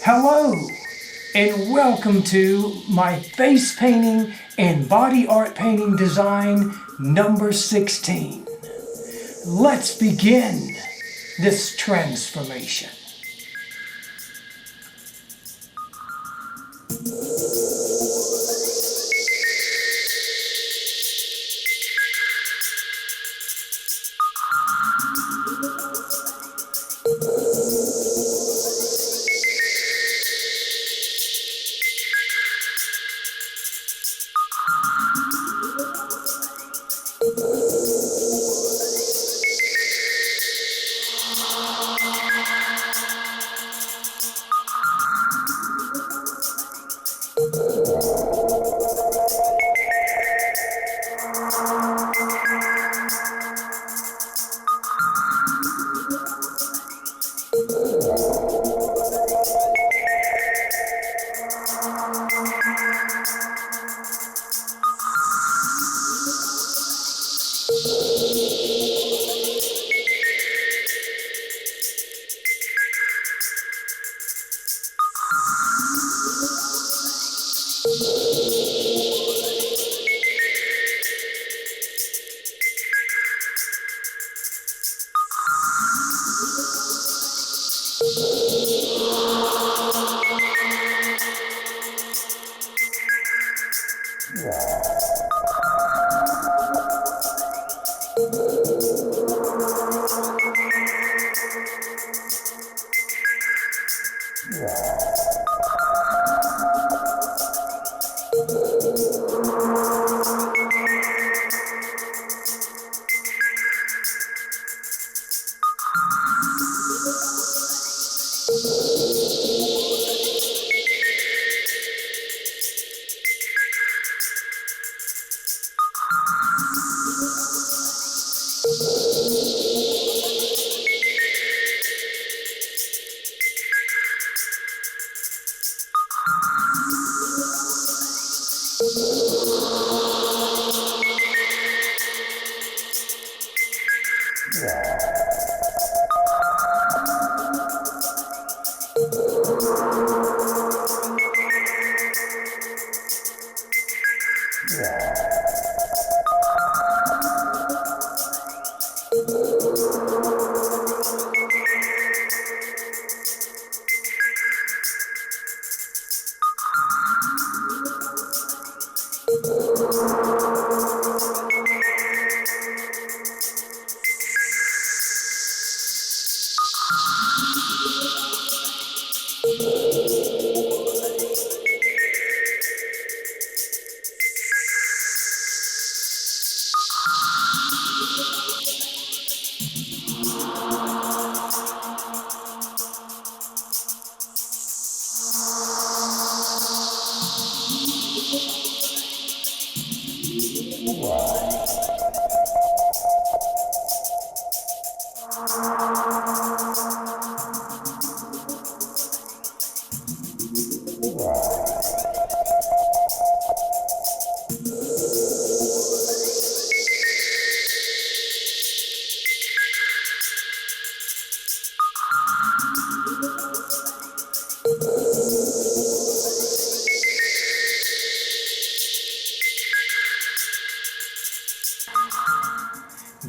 Hello, and welcome to my face painting and body art painting design number 16. Let's begin this transformation.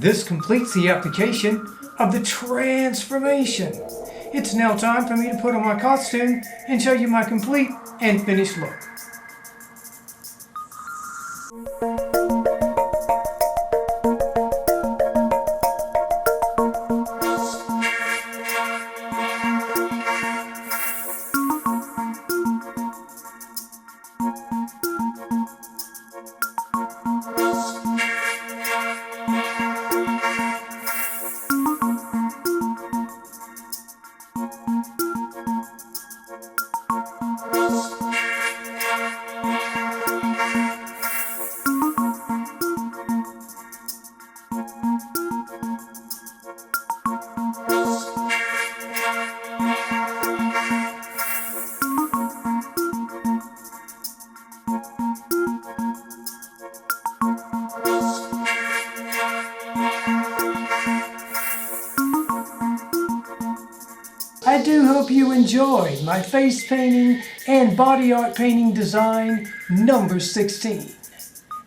This completes the application of the transformation. It's now time for me to put on my costume and show you my complete and finished look. I do hope hope you enjoyed my face painting and body art painting design number 16.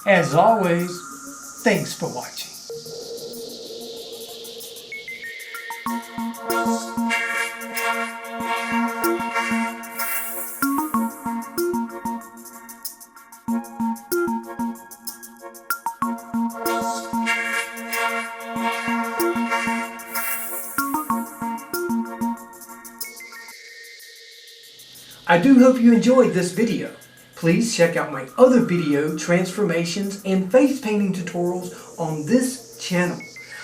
As always, thanks for watching. I do hope you enjoyed this video. Please check out my other video transformations and face painting tutorials on this channel.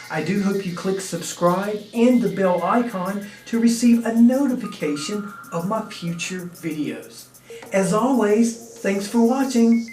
I do hope you click subscribe and the bell icon to receive a notification of my future videos. As always, thanks for watching.